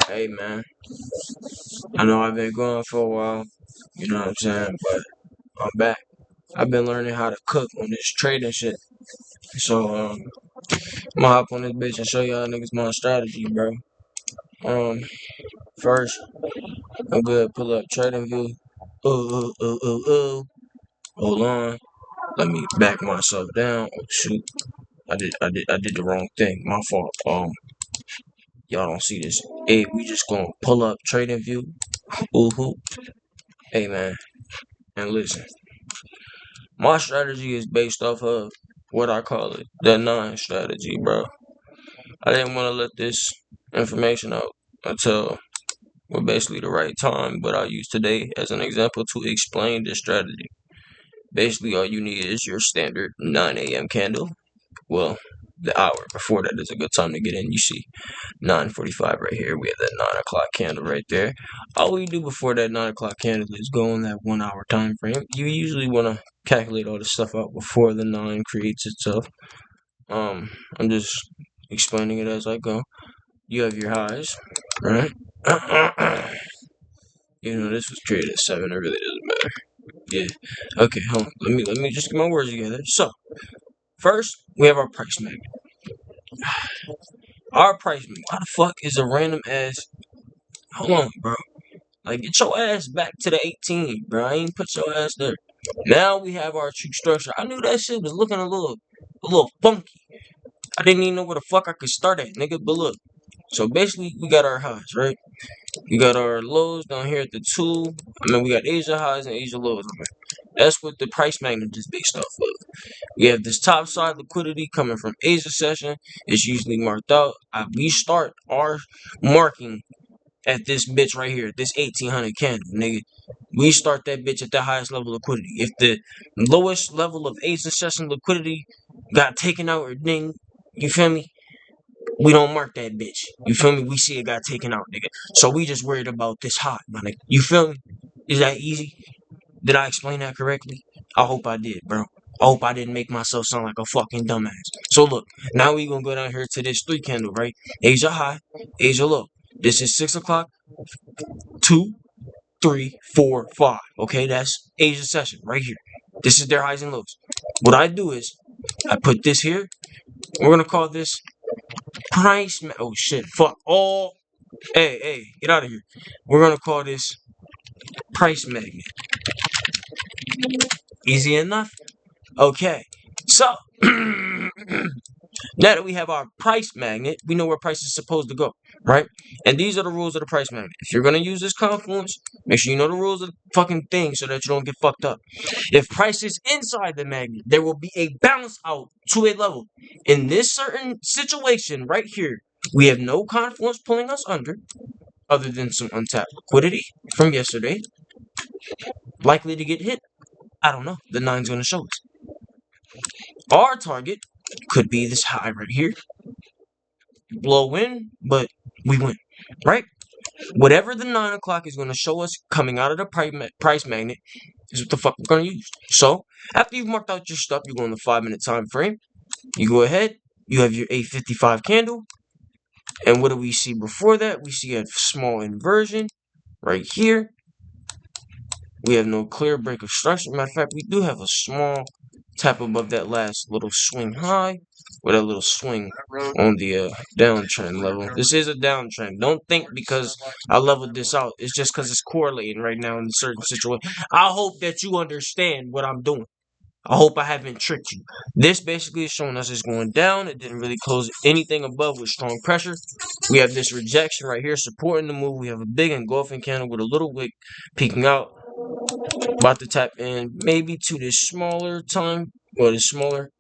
Hey man, I know I've been going for a while, you know what I'm saying, but I'm back. I've been learning how to cook on this trading shit. So I'm gonna hop on this bitch and show y'all niggas my strategy, bro. Um, First, I'm good. Pull up trading view. Ooh. Hold on. Let me back myself down. Oh shoot, I did the wrong thing. My fault. Y'all don't see this. Hey, we just gonna pull up trading view. Ooh. Hey man, and listen. My strategy is based off of what I call it, the nine strategy, bro. I didn't want to let this information out until basically the right time, but I'll use today as an example to explain this strategy. Basically, all you need is your standard 9 a.m. candle. Well, the hour before that is a good time to get in. You see 9:45 right here. We have that 9 o'clock candle right there. All we do before that 9 o'clock candle is go on that 1 hour time frame. You usually want to calculate all this stuff out before the 9 creates itself. I'm just explaining it as I go. You have your highs, right? This was created at 7. It really doesn't matter. Yeah. Okay, hold on. Let me just get my words together. So, first, we have our price magnet. Our price magnet. Why the fuck is a random ass? Hold on, bro. Like, get your ass back to the 18, bro. I ain't put your ass there. Now we have our true structure. I knew that shit was looking a little funky. I didn't even know where the fuck I could start at, nigga. But look. So basically, we got our highs, right? We got our lows down here at the 2. We got Asia highs and Asia lows. That's what the price magnet is based off of. We have this top side liquidity coming from Asia session. It's usually marked out. We start our marking at this bitch right here, this 1800 candle, nigga. We start that bitch at the highest level of liquidity. If the lowest level of Asia session liquidity got taken out or ding, you feel me? We don't mark that bitch. You feel me? We see it got taken out, nigga. So we just worried about this hot, my nigga. You feel me? Is that easy? Did I explain that correctly? I hope I did, bro. I hope I didn't make myself sound like a fucking dumbass. So look, now we gonna go down here to this 3 candle, right? Asia high, Asia low. This is 6 o'clock, 2, 3, 4, 5. Okay, that's Asia session right here. This is their highs and lows. What I do is I put this here. We're gonna call this oh shit, fuck. Hey, get out of here. We're gonna call this price magnet. Easy enough? Okay. So now that we have our price magnet, we know where price is supposed to go, right? And these are the rules of the price magnet. If you're gonna use this confluence, make sure you know the rules of the fucking thing so that you don't get fucked up. If price is inside the magnet, there will be a bounce out to a level. In this certain situation right here, we have no confluence pulling us under, other than some untapped liquidity from yesterday. Likely to get hit? I don't know. The 9's gonna show us. Our target could be this high right here. Blow in, but we win, right? Whatever the 9 o'clock is going to show us coming out of the price magnet is what the fuck we're going to use. So, after you've marked out your stuff, you go in the 5-minute time frame. You go ahead, you have your 8:55 candle. And what do we see before that? We see a small inversion right here. We have no clear break of structure. Matter of fact, we do have a small tap above that last little swing high, with a little swing on the downtrend level. This is a downtrend. Don't think because I leveled this out, it's just because it's correlating right now in a certain situation. I hope that you understand what I'm doing. I hope I haven't tricked you. This basically is showing us it's going down. It didn't really close anything above with strong pressure. We have this rejection right here supporting the move. We have a big engulfing candle with a little wick peeking out. About to tap in maybe to this smaller time or the smaller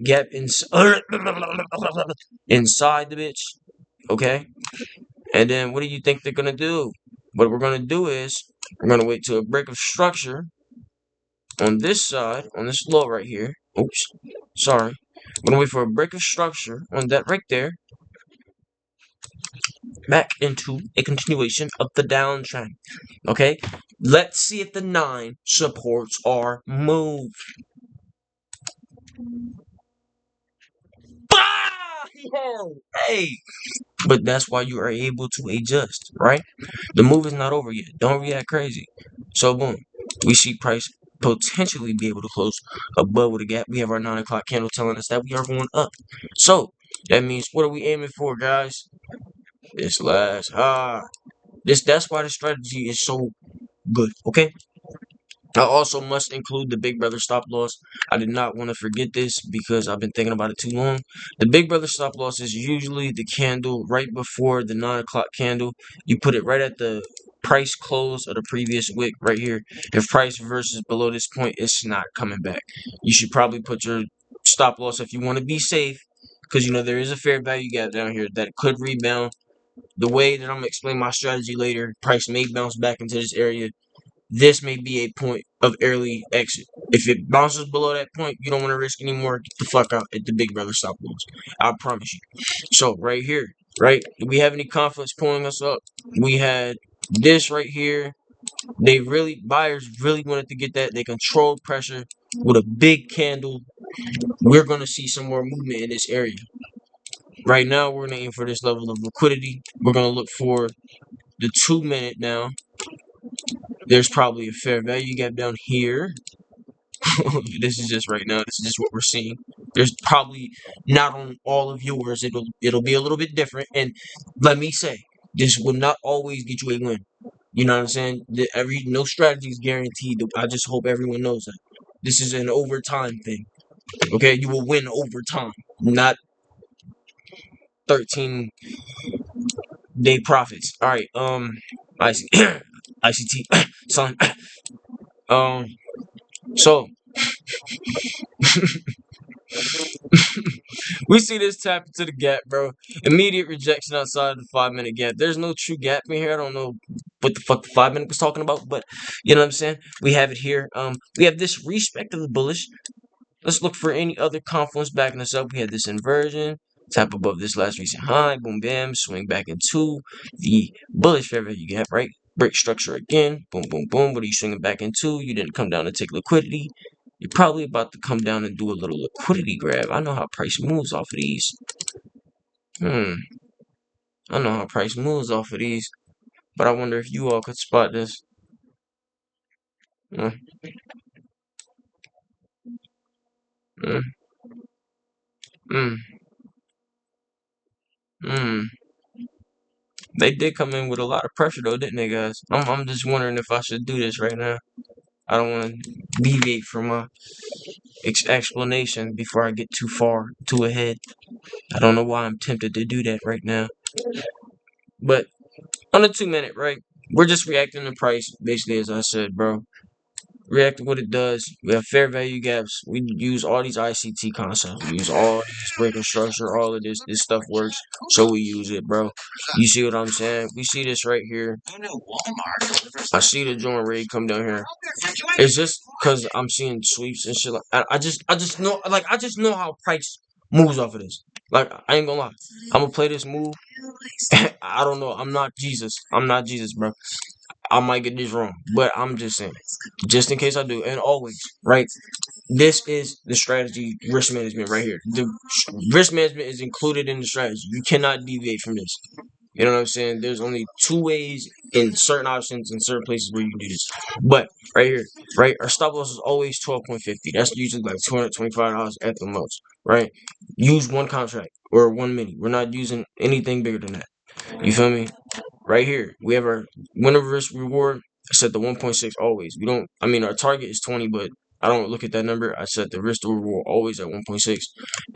gap inside the bitch. Okay? And then what do you think they're gonna do? What we're gonna do is we're gonna wait till a break of structure on this side, on this low right here. Oops, sorry. We're gonna wait for a break of structure on that right there. Back into a continuation of the downtrend. Okay? Let's see if the 9 supports our move. Bah! Hey, but that's why you are able to adjust, right? The move is not over yet. Don't react crazy. So boom, we see price potentially be able to close above with a gap. We have our 9 o'clock candle telling us that we are going up. So that means what are we aiming for, guys? This last that's why the strategy is so good. Okay. I also must include the Big Brother stop loss. I did not want to forget this because I've been thinking about it too long. The Big Brother stop loss is usually the candle right before the 9 o'clock candle. You put it right at the price close of the previous wick right here. If price reverses below this point, it's not coming back. You should probably put your stop loss if you want to be safe, because you know there is a fair value gap down here that could rebound. The way that I'm gonna explain my strategy later, price may bounce back into this area. This may be a point of early exit. If it bounces below that point, you don't want to risk anymore. Get the fuck out at the Big Brother stop loss. I promise you. So right here, right? Do we have any confidence pulling us up? We had this right here. Buyers really wanted to get that. They controlled pressure with a big candle. We're gonna see some more movement in this area. Right now, we're gonna aim for this level of liquidity. We're gonna look for the 2 minute now. There's probably a fair value gap down here. This is just right now. This is just what we're seeing. There's probably not on all of yours. It'll be a little bit different. And let me say, this will not always get you a win. You know what I'm saying? No strategy is guaranteed. I just hope everyone knows that. This is an overtime thing. Okay, you will win over time, not 13-day profits. All right. IC, ICT, son. Um. So we see this tap into the gap, bro. Immediate rejection outside of the 5 minute gap. There's no true gap in here. I don't know what the fuck the 5 minute was talking about, but you know what I'm saying? We have it here. We have this respect of the bullish. Let's look for any other confluence backing us up. We had this inversion. Tap above this last recent high. Boom, bam. Swing back into the bullish fair value gap, right? Break structure again. Boom, boom, boom. What are you swinging back into? You didn't come down to take liquidity. You're probably about to come down and do a little liquidity grab. I know how price moves off of these. I know how price moves off of these. But I wonder if you all could spot this. Mm, mm, mm, mm. They did come in with a lot of pressure though, didn't they, guys? I'm just wondering if I should do this right now. I don't want to deviate from my explanation before I get too ahead. I don't know why I'm tempted to do that right now. But on the 2 minute, right? We're just reacting to price, basically, as I said, bro. React to what it does. We have fair value gaps. We use all these ICT concepts. We use all this breaking structure. All of this stuff works, so we use it, bro. You see what I'm saying? We see this right here. I see the joint ready come down here. It's just because I'm seeing sweeps and shit. Like I just know, like I just know how price moves off of this. Like I ain't gonna lie, I'm gonna play this move. I don't know. I'm not Jesus. I'm not Jesus, bro. I might get this wrong, but I'm just saying, just in case I do, and always, right? This is the strategy risk management right here. The risk management is included in the strategy. You cannot deviate from this. You know what I'm saying? There's only two ways in certain options in certain places where you can do this. But right here, right, our stop loss is always 12.50. That's usually like $225 at the most, right? Use one contract or one mini. We're not using anything bigger than that. You feel me? Right here, we have our winner risk reward set to 1.6 always. We don't, I mean, our target is 20, but I don't look at that number. I set the risk to reward always at 1.6,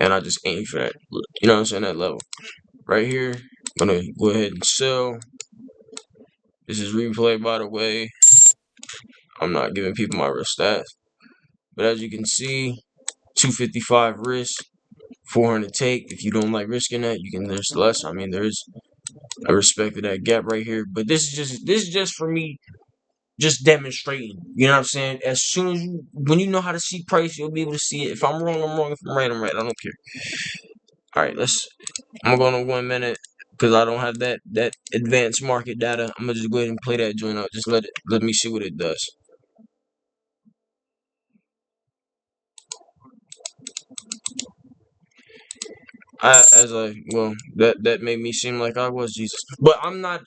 and I just aim for that. You know what I'm saying? That level. Right here, I'm gonna go ahead and sell. This is replay, by the way. I'm not giving people my risk stats, but as you can see, 255 risk, 400 take. If you don't like risking that, you can there's less. I mean, there's a respect to that gap right here, but this is just for me, just demonstrating. You know what I'm saying? As soon as when you know how to see price, you'll be able to see it. If I'm wrong, I'm wrong. If I'm right, I'm right. I don't care. All right, I'm gonna go on 1 minute because I don't have that advanced market data. I'm gonna just go ahead and play that joint out. Just let me see what it does. That made me seem like I was Jesus, but I'm not.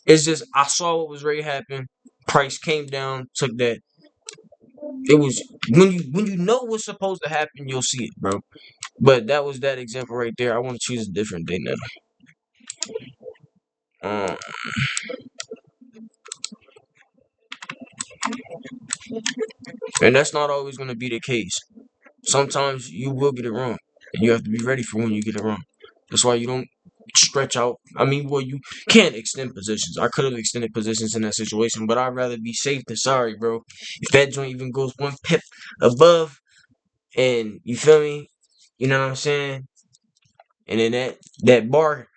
It's just I saw what was ready to happen. Price came down, took that. It was when you know what's supposed to happen, you'll see it, bro. But that was that example right there. I want to choose a different day now. Um, and that's not always gonna be the case. Sometimes you will get it wrong, and you have to be ready for when you get it wrong. That's why you don't stretch out. I mean, well, you can't extend positions. I could have extended positions in that situation, but I'd rather be safe than sorry, bro. If that joint even goes one pip above, and you feel me, you know what I'm saying, and then that bar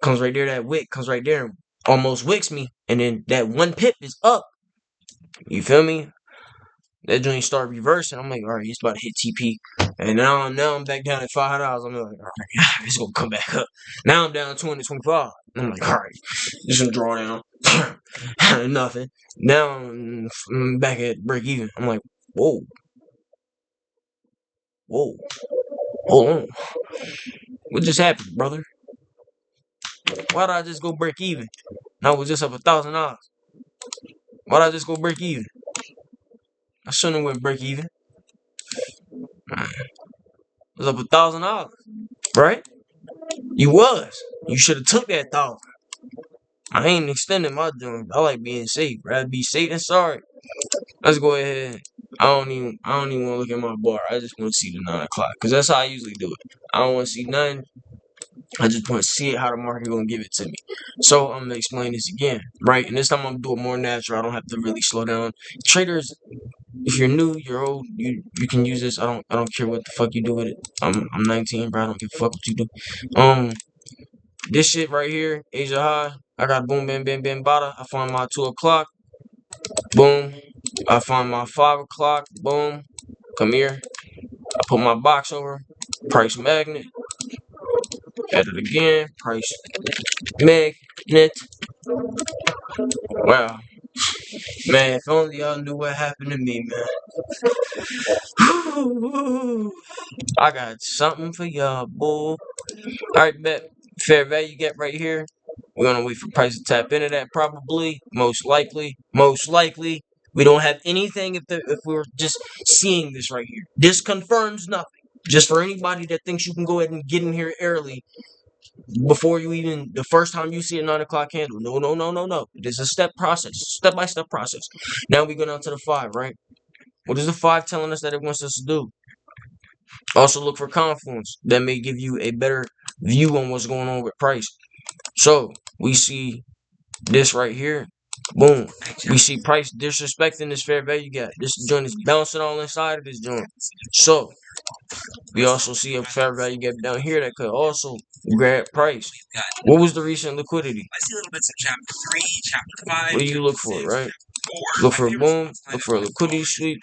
comes right there, that wick comes right there, and almost wicks me, and then that one pip is up. You feel me? That joint start reversing. I'm like, all right, it's about to hit TP. And now I'm back down at $5. I'm like, all right, it's gonna come back up. Now I'm down 20, 25. I'm like, all right, just gonna draw down. Nothing. Now I'm back at break even. I'm like, whoa, whoa, hold on. What just happened, brother? Why did I just go break even? I was just up $1,000. Why did I just go break even? I shouldn't have went break even. I was up $1,000, right? You was. You should have took that 1,000. I ain't extending my joint. I like being safe. Rather be safe than sorry. Let's go ahead. I don't even want to look at my bar. I just want to see the 9 o'clock. Cause that's how I usually do it. I don't want to see nothing. I just want to see it how the market gonna give it to me. So I'm gonna explain this again, right? And this time I'm gonna do it more natural. I don't have to really slow down. Traders, if you're new, you're old, you can use this. I don't care what the fuck you do with it. I'm 19, bro. I don't give a fuck what you do. This shit right here, Asia High. I got boom, bam, bam, bam, bada. I find my 2 o'clock. Boom. I find my 5 o'clock. Boom. Come here. I put my box over. Price magnet. Add it again. Price magnet. Wow. Man, if only y'all knew what happened to me, man. I got something for y'all, bull. Alright, bet. Fair value gap right here. We're gonna wait for price to tap into that probably. Most likely. Most likely. We don't have anything if we're just seeing this right here. This confirms nothing. Just for anybody that thinks you can go ahead and get in here early before you even the first time you see a 9 o'clock candle. No, no, no, no, no. This is a step by step process. Now we go down to the 5, right? What is the 5 telling us that it wants us to do? Also look for confluence that may give you a better view on what's going on with price. So we see this right here. Boom. We see price disrespecting this fair value gap. This joint is bouncing all inside of this joint. So we also see a fair value gap down here that could also grab price. What was the recent liquidity? What do you look for, right? Look for a boom. Look for a liquidity sweep.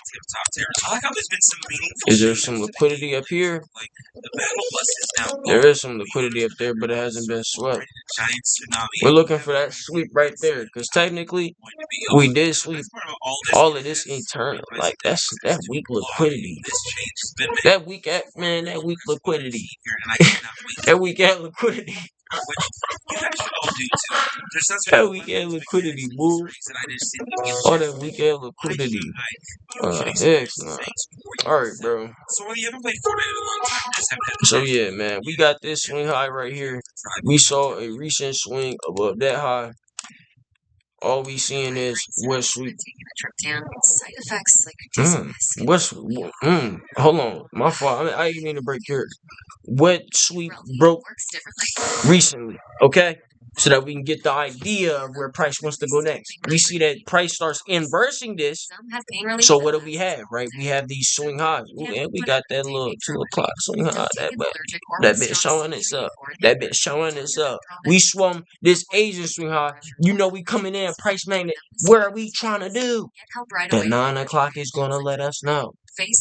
Is there some liquidity up here? There is some liquidity up there, but it hasn't been swept. We're looking for that sweep right there, because technically we did sweep all of this internal. Like that's that weak liquidity. That weak liquidity. That weak at liquidity. That weak at liquidity, boo. All that weak at liquidity. Heck no. Alright, bro. So yeah, man, we got this swing high right here. We saw a recent swing above that high. All we seeing is what sweep. Hold on, my fault. I didn't mean to break yours. What sweep broke recently? Okay, so that we can get the idea of where price wants to go next. We see that price starts inversing this. So what do we have, right? We have these swing highs. Ooh, and we got that little 2 o'clock swing high. That bit showing this up. That bit showing this up. We swung this Asian swing high. You know we coming in price magnet. Where are we trying to do? The 9 o'clock is gonna let us know.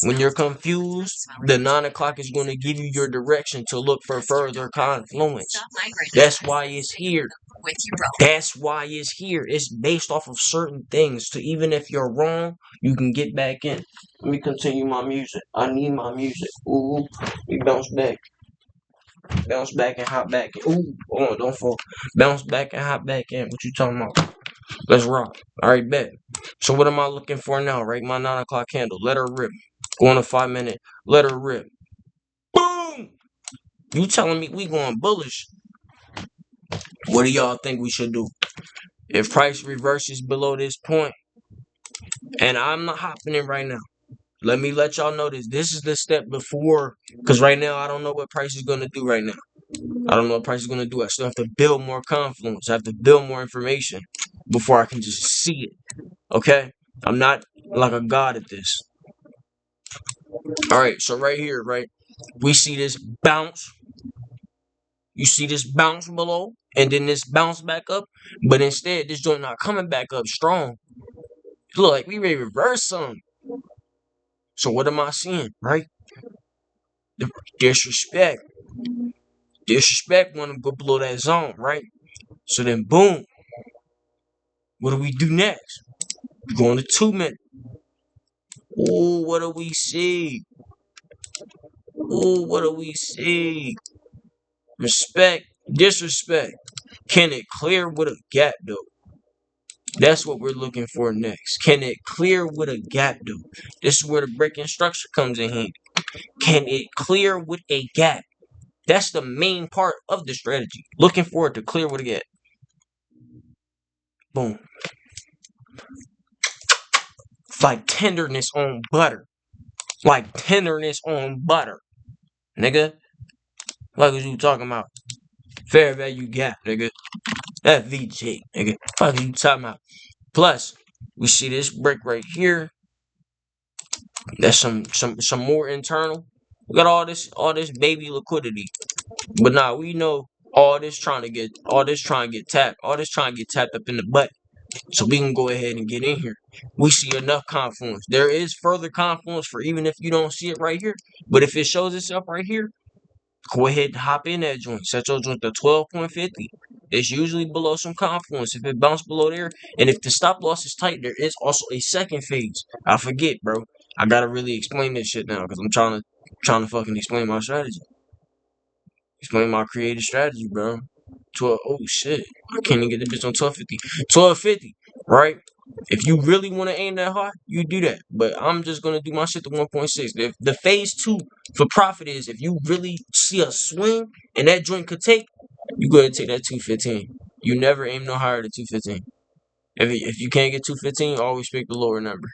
When you're confused, the 9 o'clock is going to give you your direction to look for further confluence. That's why it's here. That's why it's here. It's based off of certain things. So even if you're wrong, you can get back in. Let me continue my music. I need my music. Ooh, we bounce back. Bounce back and hop back in. Ooh, hold on, don't fall. Bounce back and hop back in. What you talking about? Let's rock. All right, bet. So what am I looking for now, right? My 9 o'clock candle. Let her rip. Go on a 5 minute. Let her rip. Boom! You telling me we going bullish? What do y'all think we should do? If price reverses below this point, and I'm not hopping in right now. Let me let y'all know this. This is the step before, because right now I don't know what price is going to do right now. I don't know what price is going to do. I still have to build more confluence. I have to build more information before I can just see it. Okay? I'm not like a god at this. All right, so right here, right? We see this bounce. You see this bounce below, and then this bounce back up. But instead, this joint not coming back up strong. Look like we may reverse some. So what am I seeing, right? Disrespect. Disrespect want to go below that zone, right? So then, boom. What do we do next? We go on to 2 minutes. Ooh, what do we see? Ooh, what do we see? Respect, disrespect. Can it clear with a gap, though? That's what we're looking for next. Can it clear with a gap, though? This is where the breaking structure comes in handy. Can it clear with a gap? That's the main part of the strategy. Looking for it to clear with a gap. Boom. It's like tenderness on butter. Like tenderness on butter. Nigga. Like what you talking about? Fair value gap, nigga. That's VG, nigga. What you talking about? Plus, we see this break right here. That's some more internal. We got all this baby liquidity. But now we know all this trying to get tapped. All this trying to get tapped up in the butt. So we can go ahead and get in here. We see enough confluence. There is further confluence for even if you don't see it right here. But if it shows itself right here, go ahead and hop in that joint. Set your joint to 12.50. It's usually below some confluence. If it bounced below there, and if the stop loss is tight, there is also a second phase. I forget, bro. I gotta really explain this shit now because I'm trying to fucking explain my strategy. Explain my creative strategy, bro. Oh shit. I can't even get the bitch on 1250. 1250, right? If you really want to aim that high, you do that. But I'm just gonna do my shit to 1.6. If the phase 2 for profit is if you really see a swing and that joint could take, you go ahead and take that 215. You never aim no higher than 215. If you can't get 215, always pick the lower number.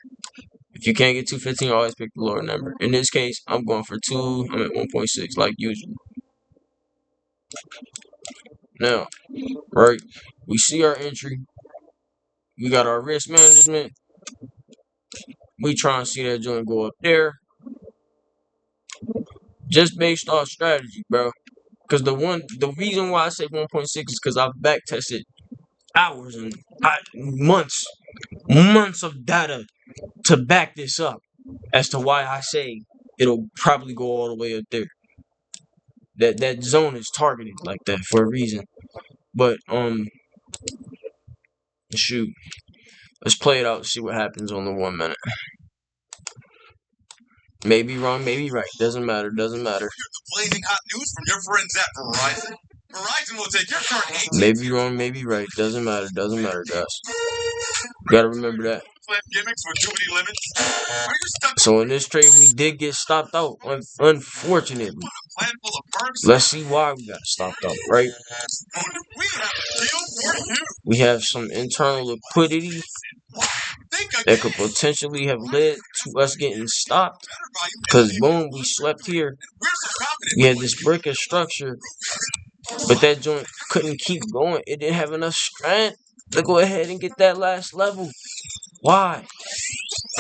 If you can't get 215, always pick the lower number. In this case, I'm going for 2. I'm at 1.6 like usual. Now, right, we see our entry. We got our risk management. We try and see that joint go up there. Just based off strategy, bro. Because the reason why I say 1.6 is because I've back tested hours and months of data to back this up as to why I say it'll probably go all the way up there. That zone is targeted like that for a reason. But shoot, let's play it out and see what happens on the 1 minute. Maybe wrong, maybe right. Doesn't matter. Doesn't matter. Blazing hot news from your friends at Verizon. Verizon will take your current AT&T. Maybe wrong, maybe right. Doesn't matter. Doesn't matter, guys. Gotta remember that. Gimmicks with too many limits. Are you stuck? So in this trade, we did get stopped out. Unfortunately. Plan full of perks. Let's see why we got stopped out, right? We have a deal for you. We have some internal liquidity that could potentially have led to us getting stopped. Because boom, we slept here. We had this brick of structure, but that joint couldn't keep going. It didn't have enough strength to go ahead and get that last level. Why?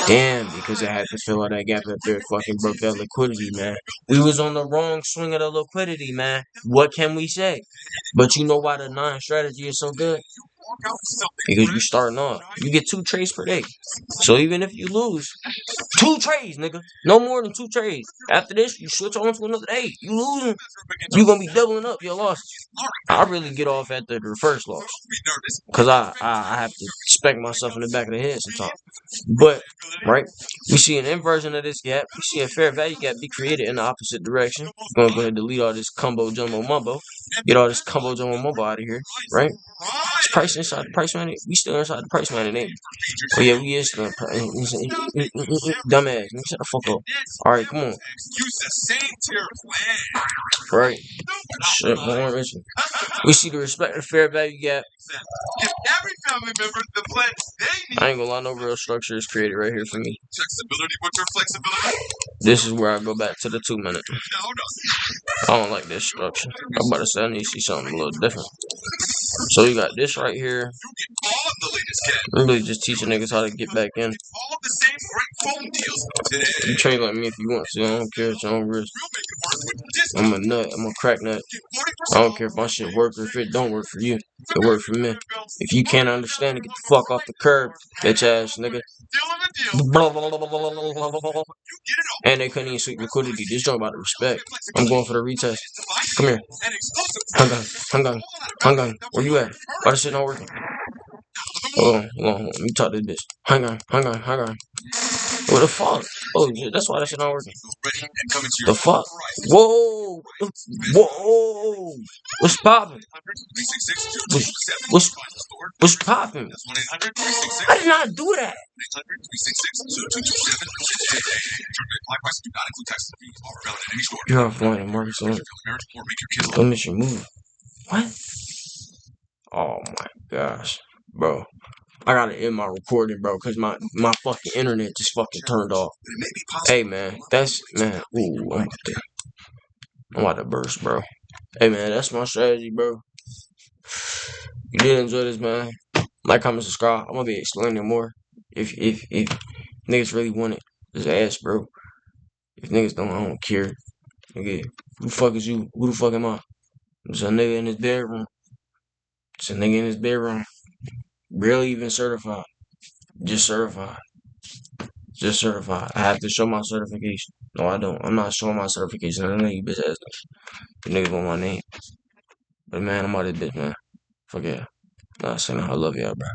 Damn, because it had to fill out that gap up there. It fucking broke that liquidity, man. We was on the wrong swing of the liquidity, man. What can we say? But you know why the 9 strategy is so good? Because you starting off. You get 2 trades per day. So even if you lose, 2 trades, nigga. No more than 2 trades. After this, you switch on to another day. You losing, you gonna be doubling up your losses. I really get off after the first loss. Because I have to spec myself in the back of the head sometimes. But, right, we see an inversion of this gap. We see a fair value gap be created in the opposite direction. We're going to go ahead and delete all this combo jumbo mumbo. Get all this combo jumbo mumbo out of here, right? It's price inside the price man. We still inside the price man, ain't we? Oh, yeah, we is still dumbass. Shut the fuck up. All right, come on. Right. Shit, more mention. We see the respective fair value gap. If every family member in the plan, I ain't gonna lie, no real structure is created right here for me. check stability with your flexibility. This is where I go back to the 2 minute. No. I don't like this structure. I'm about to say I need to see something a little different. So you got this right here. I'm really just teaching niggas how to get back in. All of the same great phone deals today. You trade like me if you want to. I don't care. It's your own risk. I'm a nut. I'm a crack nut. I don't care if my shit work or if it don't work for you. It work for me. If you can't understand it, get the fuck off the curb, bitch ass nigga. And they couldn't even sweep liquidity. This joint about to respect. I'm going for the retest. Come here. Hang on. Where you at? Why this shit not working? Hold on. Let me talk to this bitch. Hang on. What the fuck? Oh, shit, that's why that shit not working. The fuck? Whoa! What's poppin'? What's poppin'? I did not do that. You're offline and market so don't miss your move. What? Oh my gosh, bro. I gotta end my recording, bro, because my fucking internet just fucking turned off. Hey, man, man. Ooh, I'm about to burst, bro. Hey, man, that's my strategy, bro. You did enjoy this, man. Like, comment, subscribe. I'm gonna be explaining more. If niggas really want it, just ask, bro. If niggas don't, I don't care. Nigga, who the fuck is you? Who the fuck am I? Just a nigga in his bedroom. Barely even certified. Just certified. I have to show my certification. No, I don't. I'm not showing my certification. I know you bitch ass niggas. You niggas want my name. But man, I'm out of this bitch, man. Fuck yeah. Nah, saying I love y'all, bro.